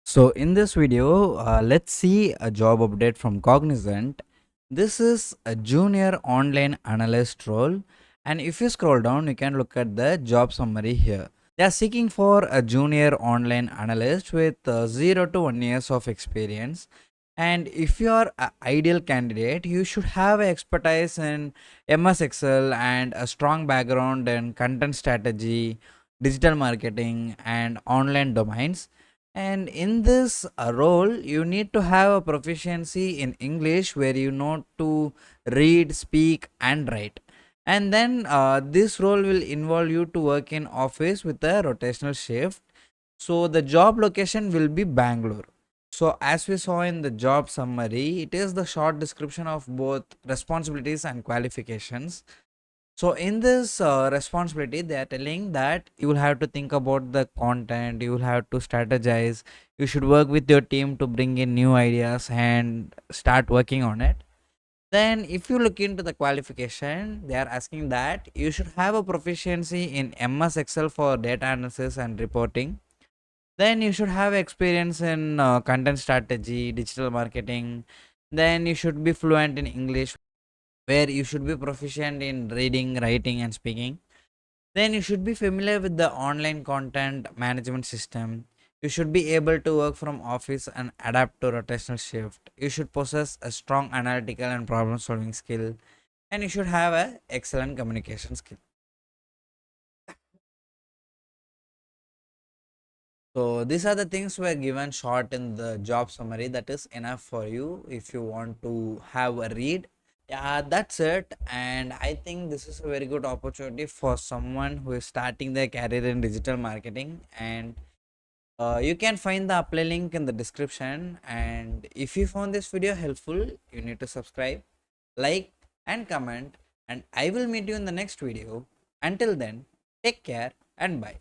So in this video, let's see a job update from Cognizant. This is a junior online analyst role, and if you scroll down, you can look at the job summary here. They are seeking for a junior online analyst with 0 to 1 years of experience. And if you are an ideal candidate, you should have expertise in MS Excel and a strong background in content strategy, digital marketing, and online domains. And in this role, you need to have a proficiency in English where you know to read, speak, and write. And then this role will involve you to work in office with a rotational shift. So the job location will be Bangalore. So as we saw in the job summary, it is the short description of both responsibilities and qualifications. So in this responsibility, they are telling that you will have to think about the content, you will have to strategize, you should work with your team to bring in new ideas and start working on it. Then if you look into the qualification, they are asking that you should have a proficiency in MS Excel for data analysis and reporting. Then you should have experience in content strategy, digital marketing. Then you should be fluent in English, where you should be proficient in reading, writing, and speaking. Then you should be familiar with the online content management system. You should be able to work from office and adapt to rotational shift. You should possess a strong analytical and problem solving skill, and you should have a excellent communication skill. So these are the things were given short in the job summary. That is enough for you if you want to have a read. Yeah, that's it. And I think this is a very good opportunity for someone who is starting their career in digital marketing. And you can find the apply link in the description. And if you found this video helpful, you need to subscribe, like, and comment. And I will meet you in the next video. Until then, take care and bye.